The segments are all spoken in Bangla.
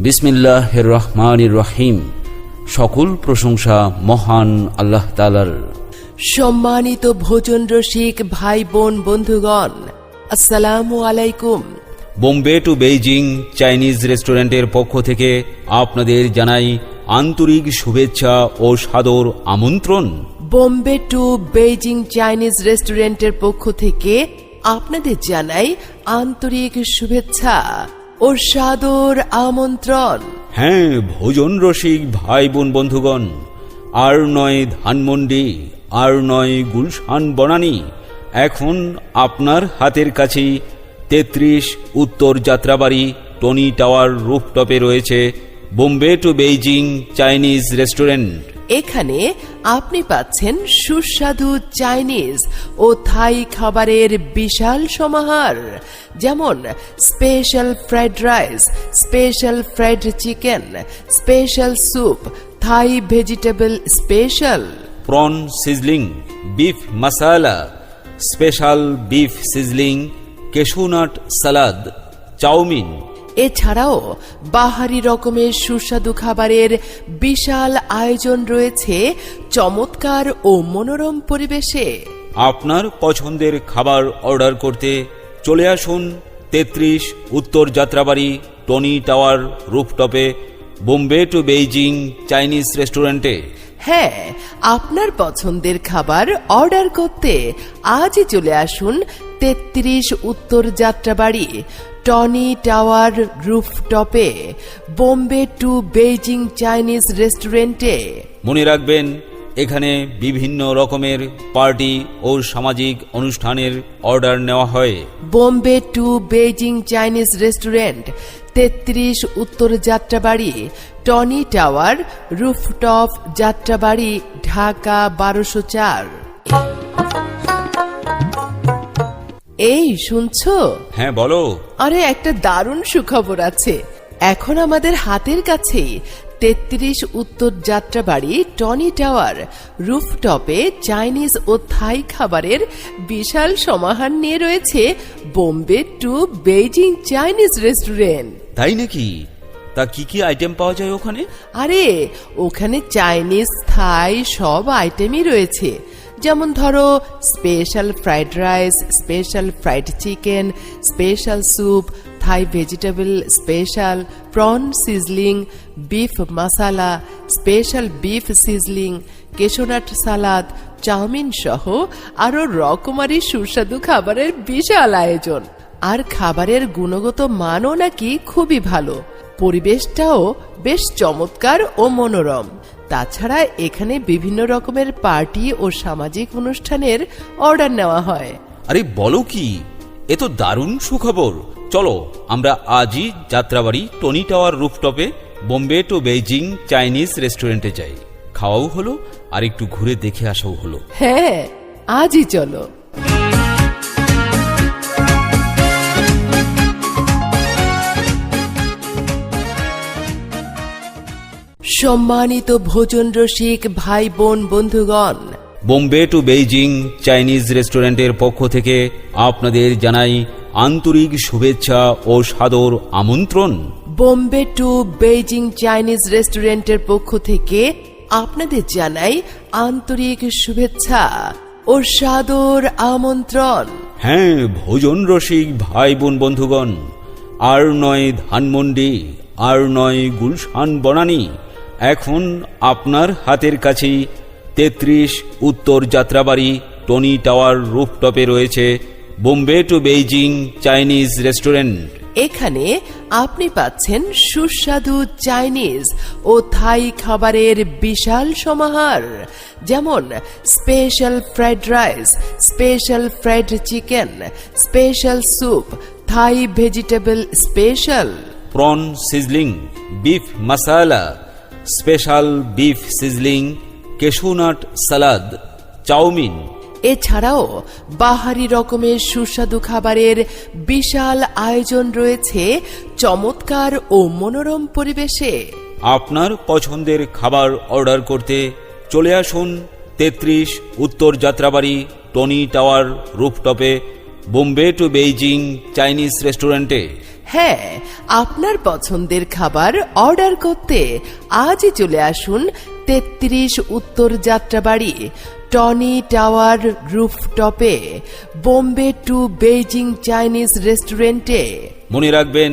বিসমিল্লাহির রহমানির রহিম। সকল প্রশংসা মহান আল্লাহ তাআলার। সম্মানিত ভোজন রসিক ভাই বোন বন্ধুগণ, আসসালামু আলাইকুম। বোম্বে টু বেইজিং চাইনিজ রেস্টুরেন্টের পক্ষ থেকে আপনাদের জানাই আন্তরিক শুভেচ্ছা ও সাদর আমন্ত্রণ। বোম্বে টু বেইজিং চাইনিজ রেস্টুরেন্টের পক্ষ থেকে আপনাদের জানাই আন্তরিক শুভেচ্ছা ও সাদর আমন্ত্রণ। হ্যাঁ, ভোজন রসিক ভাই বোন বন্ধুগণ, আর নয় ধানমন্ডি, আর নয় গুলশান বনানী, এখন আপনার হাতের কাছেই 33 উত্তর যাত্রাবাড়ি টনি টাওয়ার রুফটপে রয়েছে Bombay to Beijing Chinese restaurant. এখানে আপনি পাচ্ছেন সুস্বাদু চাইনিজ ও থাই খাবারের বিশাল সমাহার, যেমন special fried rice, special fried chicken, special soup, Thai vegetable special, prawn sizzling, beef মাসালা, স্পেশাল বিফ সিজলিং, কেশুনাট সালাদ, চাউমিন। এছাড়াও বাহারি রকমের সুস্বাদু খাবারের বিশাল আয়োজন রয়েছে চমৎকার ও মনোরম পরিবেশে। আপনার পছন্দের খাবার অর্ডার করতে চলে আসুন 33 উত্তর যাত্রাবাড়ি টনি টাওয়ার রুফটপে বোম্বে টু বেইজিং চাইনিজ রেস্টুরেন্টে। হ্যাঁ, আপনার পছন্দের খাবার অর্ডার করতে আজই চলে আসুন 33 উত্তর যাত্রাবাড়ি টনি টাওয়ার রুফটপে বোম্বে টু বেইজিং চাইনিজ রেস্টুরেন্টে। মনে রাখবেন, এখানে বিভিন্ন রকমের পার্টি ও সামাজিক অনুষ্ঠানের অর্ডার নেওয়া হয়। Bombay to Beijing Chinese restaurant, 33 উত্তর Jatrabari Tony tower rooftop, Jatrabari, Dhaka 1204। এই শুনছো? হ্যাঁ, বলো। আরে, একটা দারুণ সুখবর আছে। এখন আমাদের হাতের কাছেই 33 উত্তর যাত্রাবাড়ি টনি টাওয়ার রুফটপে চাইনিজ ও থাই খাবারের বিশাল সমাহার নিয়ে রয়েছে Bombay to Beijing Chinese restaurant. তাই নাকি? তা কি কি আইটেম পাওয়া যায় ওখানে? আরে, ওখানে চাইনিজ থাই সব আইটেমই রয়েছে, যেমন ধরো special fried rice, special fried chicken, special soup, Thai vegetable special, prawn sizzling, beef মাসালা, special beef sizzling, cashew nut salad, chowmein সহ আরো রকমারি সুস্বাদু খাবারের বিশাল আয়োজন। আর খাবারের গুণগত মানও নাকি খুবই ভালো, পরিবেশটাও বেশ চমৎকার ও মনোরম। তাছাড়া এখানে বিভিন্ন রকমের পার্টি ও সামাজিক অনুষ্ঠানের অর্ডার নেওয়া হয়। আরে বলো কি, এ তো দারুণ সুখবর। চলো আমরা আজই যাত্রাবাড়ি টনি টাওয়ার রুফটপে বোম্বে টু বেইজিং চাইনিজ রেস্টুরেন্টে যাই। খাওয়াও হলো আর একটু ঘুরে দেখে আসাও হলো। হ্যাঁ, আজই চলো। সম্মানিত ভোজন রসিক ভাই বোন বন্ধুগণ, বোম্বে টু বেইজিং চাইনিজ রেস্টুরেন্টের পক্ষ থেকে আপনাদের জানাই আন্তরিক শুভেচ্ছা ও সাদর আমন্ত্রণ। বোম্বে টু বেইজিং চাইনিজ রেস্টুরেন্টের পক্ষ থেকে আপনাদের জানাই আন্তরিক শুভেচ্ছা ও সাদর আমন্ত্রণ। হ্যাঁ, ভোজন রসিক ভাই বোন বন্ধুগণ, আর নয় ধানমন্ডি, আর নয় গুলশান বনানী, এখন আপনার হাতের কাছেই 33 উত্তর যাত্রাবাড়ি টনি টাওয়ার রুফটপে রয়েছে Bombay to Beijing Chinese restaurant. এখানে আপনি পাচ্ছেন সুস্বাদু চাইনিজ ও থাই খাবারের বিশাল সমাহার, যেমন special fried rice, special fried chicken, special soup, Thai vegetable special, prawn sizzling, beef মাসালা, স্পেশাল বিফ সিজলিং, কেশুনাট সালাদ, চাউমিন। এছাড়াও বাহারি রকমের সুস্বাদু খাবারের বিশাল আয়োজন রয়েছে চমৎকার ও মনোরম পরিবেশে। আপনার পছন্দের খাবার অর্ডার করতে চলে আসুন 33 উত্তর যাত্রাবাড়ি টনি টাওয়ার রুফটপে বোম্বে টু বেইজিং চাইনিজ রেস্টুরেন্টে। হ্যাঁ, আপনার পছন্দের খাবার অর্ডার করতে আজই চলে আসুন 33 উত্তর যাত্রাবাড়ি টনি টাওয়ার রুফটপে বোম্বে টু বেইজিং চাইনিজ রেস্টুরেন্টে। মনে রাখবেন,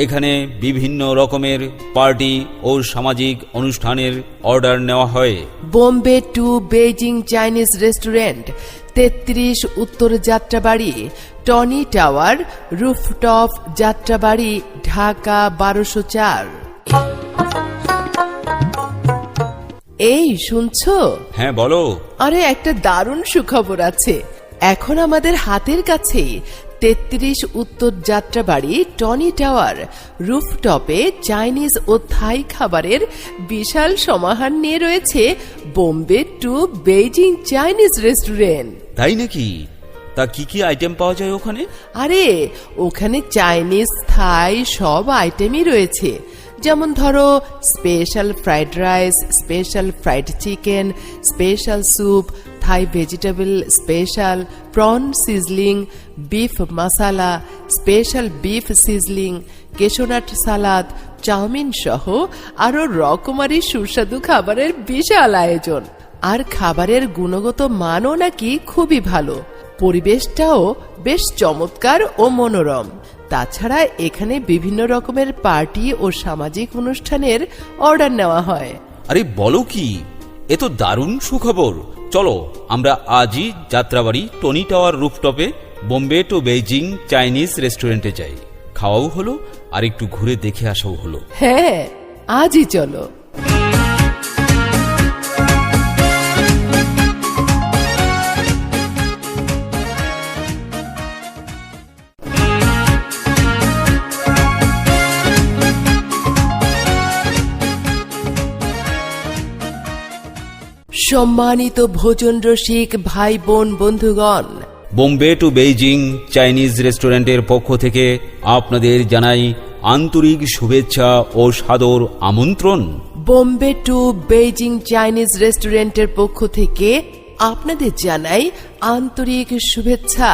এখানে বিভিন্ন রকমের পার্টি ও সামাজিক অনুষ্ঠানের অর্ডার নেওয়া হয়। Bombay to Beijing Chinese restaurant, 33 উত্তর Jatrabari Tony tower rooftop Jatrabari, Dhaka 1204। এই শুনছো? হ্যাঁ বলো। আরে একটা দারুণ সুখবর আছে। এখন আমাদের হাতের কাছেই 33 উত্তর যাত্রাবাড়ি টনি টাওয়ার রুফটপে চাইনিজ ও থাই খাবারের বিশাল সমাহার নিয়ে রয়েছে Bombay to Beijing Chinese restaurant. তাই নাকি? তা কি কি আইটেম পাওয়া যায় ওখানে? আরে ওখানে চাইনিজ থাই সব আইটেমই রয়েছে, যেমন ধরো special fried rice, special fried chicken, special soup, Thai vegetable special, prawn sizzling, beef masala, special beef sizzling, cashew nut salad, chowmein সহ আরো রকমারি সুস্বাদু খাবারের বিশাল আয়োজন। আর খাবারের গুণগত মানও নাকি খুবই ভালো, পরিবেশটাও বেশ চমৎকার ও মনোরম। তাছাড়া এখানে বিভিন্ন রকমের পার্টি ও সামাজিক অনুষ্ঠানের অর্ডার নেওয়া হয়। আরে বলো কি, এ তো দারুণ সুখবর। চলো আমরা আজই যাত্রাবাড়ি টনি টাওয়ার রুফটপে বোম্বে টু বেইজিং চাইনিজ রেস্টুরেন্টে যাই। খাওয়াও হলো আর একটু ঘুরে দেখে আসাও হলো। হ্যাঁ, আজই চলো। সম্মানিত ভোজন রসিক ভাই বোন বন্ধুগণ, বোম্বে টু বেইজিং চাইনিজ রেস্টুরেন্টের পক্ষ থেকে আপনাদের জানাই আন্তরিক শুভেচ্ছা ও সাদর আমন্ত্রণ। বোম্বে টু বেইজিং চাইনিজ রেস্টুরেন্টের পক্ষ থেকে আপনাদের জানাই আন্তরিক শুভেচ্ছা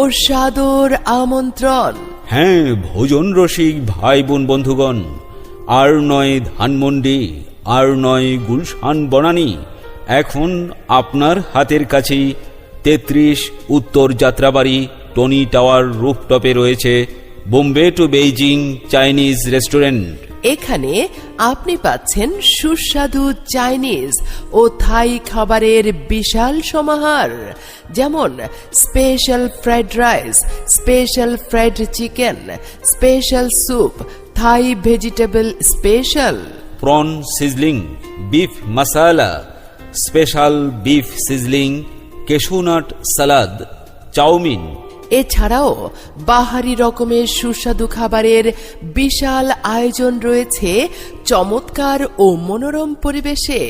ও সাদর আমন্ত্রণ। হ্যাঁ ভোজন রসিক ভাই বোন বন্ধুগণ, আর নয় ধানমন্ডি, আর নয় গুলশান বনানী, এখন আপনার হাতের কাছেই 33 উত্তর যাত্রাবাড়ি টনি টাওয়ার রুফটপে রয়েছে Bombay to Beijing Chinese restaurant. এখানে আপনি পাচ্ছেন সুস্বাদু চাইনিজ ও থাই খাবারের বিশাল সমাহার, যেমন special fried rice, special fried chicken, special soup, Thai vegetable special, prawn sizzling, beef masala, special beef sizzling, cashew nut salad, chowmein. এছাড়াও বাহারি রকমের সুস্বাদু খাবারের বিশাল আয়োজন রয়েছে চমৎকার ও মনোরম পরিবেশে।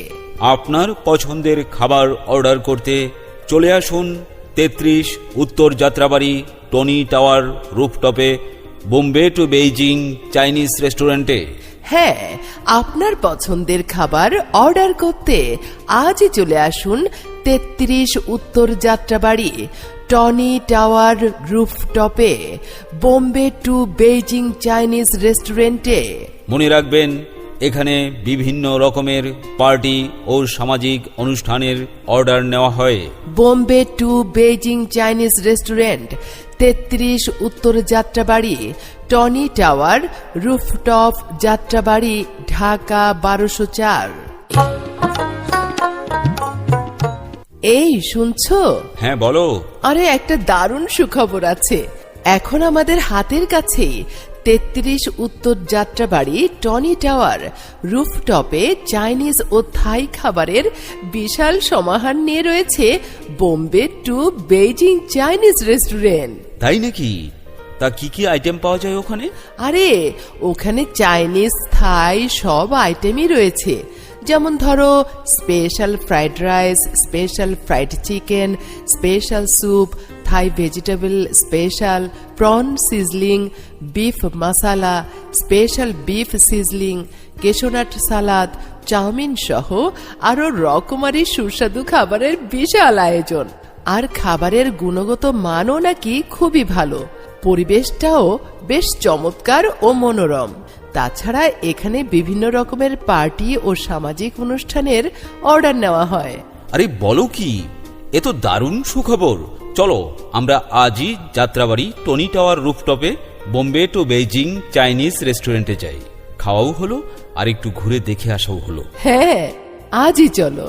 আপনার পছন্দের খাবার অর্ডার করতে চলে আসুন 33 উত্তর যাত্রাবাড়ি টনি টাওয়ার রুফটপে বোম্বে টু বেইজিং চাইনিজ রেস্টুরেন্টে। হ্যাঁ, আপনার পছন্দের খাবার অর্ডার করতে আজই চলে আসুন 33 উত্তর যাত্রাবাড়ি টনি টাওয়ার রুফটপে বোম্বে টু বেইজিং চাইনিজ রেস্টুরেন্টে। মনে রাখবেন, এখানে বিভিন্ন রকমের পার্টি ও সামাজিক অনুষ্ঠানের অর্ডার নেওয়া হয়। Bombay to Beijing Chinese restaurant, 33 উত্তর Jatrabari Tony tower rooftop Jatrabari, Dhaka 1204। এই শুনছো? হ্যাঁ বলো। আরে একটা দারুণ সুখবর আছে। এখন আমাদের হাতের কাছেই 33 উত্তর যাত্রাবাড়ি টনি টাওয়ার রুফটপে চাইনিজ ও থাই খাবারের বিশাল সমাহার নিয়ে রয়েছে Bombay to Beijing Chinese restaurant. তাই নাকি? তা কি কি আইটেম পাওয়া যায় ওখানে? আরে ওখানে চাইনিজ থাই সব আইটেমই রয়েছে, যেমন ধরো special fried rice, special fried chicken, special soup, Thai vegetable special, prawn sizzling, beef masala, special beef sizzling, cashew nut salad, chowmein সহ আরো রকমারি সুস্বাদু খাবারের বিশাল আয়োজন। আর খাবারের গুণগত মানও নাকি খুবই ভালো, পরিবেশটাও বেশ চমৎকার ও মনোরম। তাছাড়া এখানে বিভিন্ন রকমের পার্টি ও সামাজিক অনুষ্ঠানের অর্ডার নেওয়া হয়। আরে বলো কি, এ তো দারুণ সুখবর। চলো আমরা আজই যাত্রাবাড়ি টনি টাওয়ার রুফটপে বোম্বে টু বেইজিং চাইনিজ রেস্টুরেন্টে যাই। খাওয়াও হলো আর একটু ঘুরে দেখে আসাও হলো। হ্যাঁ, আজই চলো।